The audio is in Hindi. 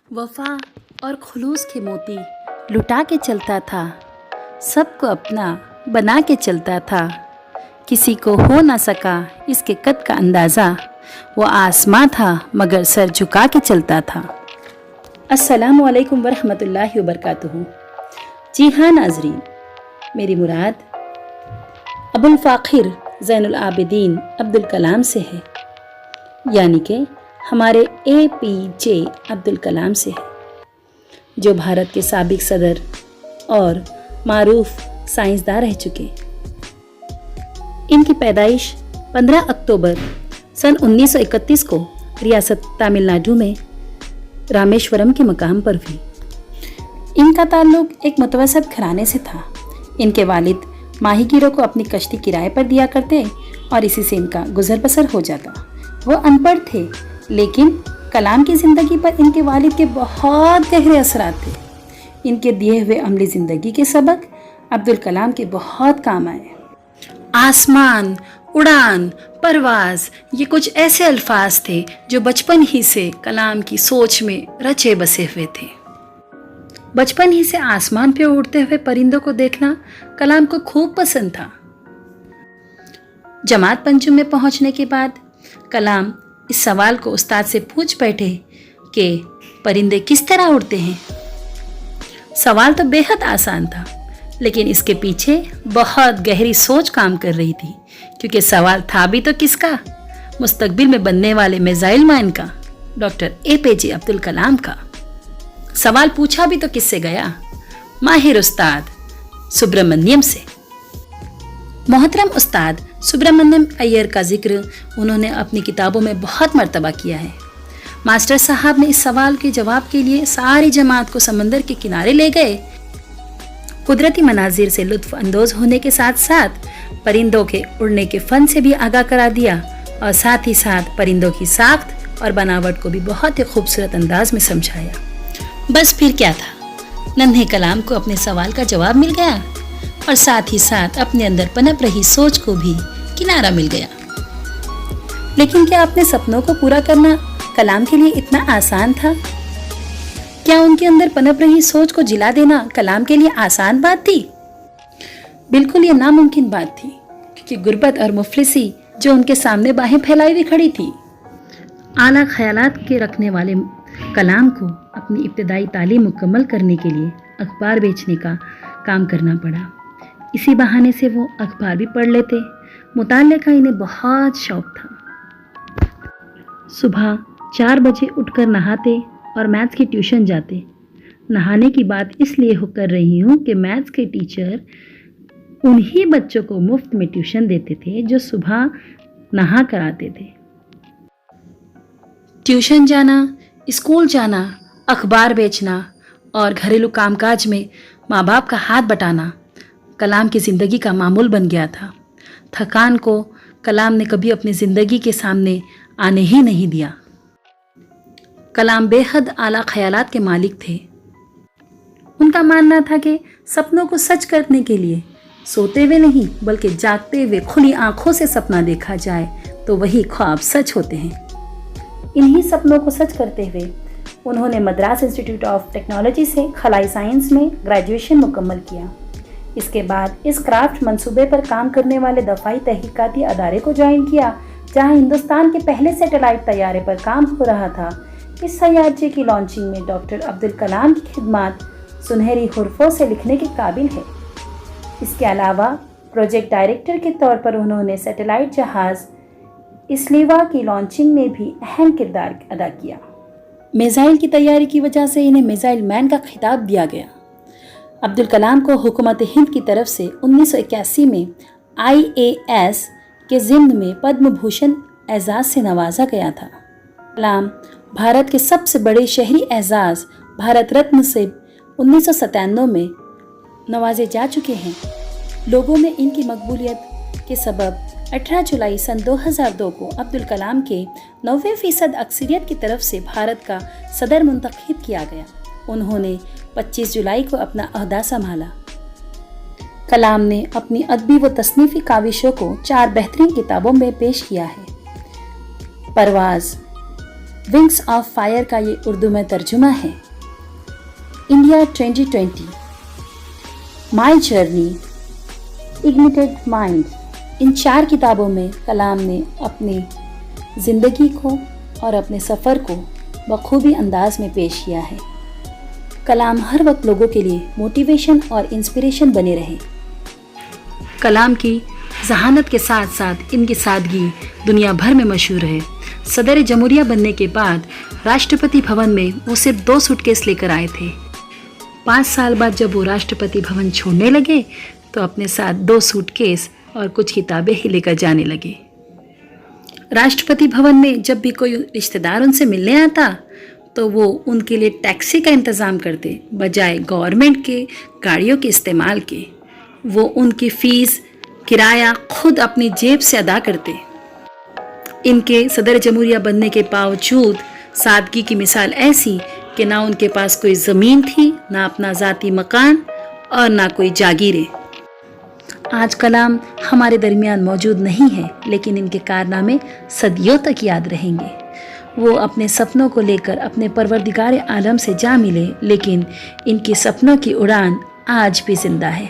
वफा और खुलूस के मोती लुटा के चलता था, सबको अपना बना के चलता था। किसी को हो ना सका इसके कद का अंदाज़ा, वो आसमां था मगर सर झुका के चलता था। अस्सलामु अलैकुम वरहमतुल्लाहि वबरकातुहू। जी हाँ नाजरीन, मेरी मुराद अबुल फ़ाखिर ज़ैनुल आबिदीन अब्दुल कलाम से है, यानी कि हमारे APJ अब्दुल कलाम से है, जो भारत के साबिक सदर और मारूफ साइंसदान रह चुके। इनकी पैदाइश 15 अक्टूबर सन 1931 को रियासत तमिलनाडु में रामेश्वरम के मकाम पर हुई। इनका ताल्लुक एक मुतवसत घराने से था। इनके वालिद माहीगीरों को अपनी कश्ती किराए पर दिया करते और इसी से इनका गुजर बसर हो जाता। वो अनपढ़ थे, लेकिन कलाम की ज़िंदगी पर इनके वालिद के बहुत गहरे असरात थे। इनके दिए हुए अमली ज़िंदगी के सबक अब्दुल कलाम के बहुत काम आए। आसमान, उड़ान, परवाज़, ये कुछ ऐसे अल्फाज थे जो बचपन ही से कलाम की सोच में रचे बसे हुए थे। बचपन ही से आसमान पे उड़ते हुए परिंदों को देखना कलाम को खूब पसंद था। जमात पंचम में पहुंचने के बाद कलाम इस सवाल को उस्ताद से पूछ बैठे कि परिंदे किस तरह उड़ते हैं। सवाल तो बेहद आसान था, लेकिन इसके पीछे बहुत गहरी सोच काम कर रही थी, क्योंकि सवाल था भी तो किसका? मुस्तकबिल में बनने वाले मिसाइल मैन का, डॉक्टर APJ अब्दुल कलाम का। सवाल पूछा भी तो किससे गया? माहिर उस्ताद सुब्रमण्यम से। मोहतरम उस्ताद सुब्रमण्यम अय्यर का जिक्र उन्होंने अपनी किताबों में बहुत मर्तबा किया है। मास्टर साहब ने इस सवाल के जवाब के लिए सारी जमात को समंदर के किनारे ले गए। कुदरती मनाजिर से लुत्फ अंदोज होने के साथ साथ परिंदों के उड़ने के फन से भी आगाह करा दिया, और साथ ही साथ परिंदों की साख्त और बनावट को भी बहुत ही खूबसूरत अंदाज में समझाया। बस फिर क्या था, नन्हे कलाम को अपने सवाल का जवाब मिल गया और साथ ही साथ अपने अंदर पनप रही सोच को भी किनारा मिल गया। लेकिन क्या अपने सपनों को पूरा करना कलाम के लिए इतना आसान था? क्या उनके अंदर पनप रही सोच को जिला देना कलाम के लिए आसान बात थी? बिल्कुल ये नामुमकिन बात थी, क्योंकि गुर्बत और मुफलिसी जो उनके सामने बाहें फैलाई हुई खड़ी थी। आला ख्यालात के रखने वाले कलाम को अपनी इब्तदाई तालीम मुकम्मल करने के लिए अखबार बेचने का काम करना पड़ा। इसी बहाने से वो अखबार भी पढ़ लेते। मुताले का इन्हें बहुत शौक था। सुबह 4 बजे उठकर नहाते और मैथ्स की ट्यूशन जाते। नहाने की बात इसलिए कर रही हूँ कि मैथ्स के टीचर उन्हीं बच्चों को मुफ्त में ट्यूशन देते थे जो सुबह नहा कर आते थे। ट्यूशन जाना, स्कूल जाना, अखबार बेचना और घरेलू कामकाज में माँ बाप का हाथ बटाना कलाम की ज़िंदगी का मामूल बन गया था। थकान को कलाम ने कभी अपनी ज़िंदगी के सामने आने ही नहीं दिया। कलाम बेहद आला ख्यालात के मालिक थे। उनका मानना था कि सपनों को सच करने के लिए सोते हुए नहीं, बल्कि जागते हुए खुली आंखों से सपना देखा जाए तो वही ख्वाब सच होते हैं। इन्हीं सपनों को सच करते हुए उन्होंने मद्रास इंस्टीट्यूट ऑफ टेक्नोलॉजी से खलाई साइंस में ग्रेजुएशन मुकम्मल किया। इसके बाद इस क्राफ्ट मंसूबे पर काम करने वाले दफ़ाई तहकीकाती अदारे को ज्वाइन किया, जहां हिंदुस्तान के पहले सैटेलाइट तैयारे पर काम हो रहा था। इस सैयारचे की लॉन्चिंग में डॉक्टर अब्दुल कलाम की खिदमत सुनहरी हुर्फों से लिखने के काबिल है। इसके अलावा प्रोजेक्ट डायरेक्टर के तौर पर उन्होंने सैटेलाइट जहाज़ इस्लीवा की लॉन्चिंग में भी अहम किरदार अदा किया। मिसाइल की तैयारी की वजह से इन्हें मिसाइल मैन का खिताब दिया गया। अब्दुल कलाम को हुकूमत हिंद की तरफ से 1981 में IAS के ज़िम्न में पद्म भूषण एजाज़ से नवाजा गया था। कलाम भारत के सबसे बड़े शहरी एजाज़ भारत रत्न से 1997 में नवाजे जा चुके हैं। लोगों में इनकी मकबूलियत के सबब 18 जुलाई सन 2002 को अब्दुल कलाम के 90% अक्सरियत की तरफ से भारत का सदर मुंतखब किया गया। उन्होंने 25 जुलाई को अपना अहदा संभाला। कलाम ने अपनी अदबी व तसनीफ़ी काविशों को 4 बेहतरीन किताबों में पेश किया है। परवाज़, विंग्स ऑफ फायर का ये उर्दू में तर्जुमा है। India 2020, my journey, ignited mind, इन 4 किताबों में कलाम ने अपनी ज़िंदगी को और अपने सफ़र को बखूबी अंदाज में पेश किया है। कलाम हर वक्त लोगों के लिए मोटिवेशन और इंस्पिरेशन बने रहे। कलाम की जहानत के साथ साथ इनकी सादगी दुनिया भर में मशहूर है। सदर जमहूरिया बनने के बाद राष्ट्रपति भवन में वो सिर्फ 2 सूटकेस लेकर आए थे। 5 साल बाद जब वो राष्ट्रपति भवन छोड़ने लगे तो अपने साथ 2 सूटकेस और कुछ किताबें ही लेकर जाने लगे। राष्ट्रपति भवन में जब भी कोई रिश्तेदार उनसे मिलने आता तो वो उनके लिए टैक्सी का इंतज़ाम करते, बजाय गवर्नमेंट के गाड़ियों के इस्तेमाल के। वो उनकी फ़ीस, किराया खुद अपनी जेब से अदा करते। इनके सदर जमहूरिया बनने के बावजूद सादगी की मिसाल ऐसी कि ना उनके पास कोई ज़मीन थी, ना अपना ज़ाती मकान और ना कोई जागीरें। आज कलाम हमारे दरमियान मौजूद नहीं है, लेकिन इनके कारनामे सदियों तक याद रहेंगे। वो अपने सपनों को लेकर अपने परवरदिगार आलम से जा मिले, लेकिन इनके सपनों की उड़ान आज भी जिंदा है।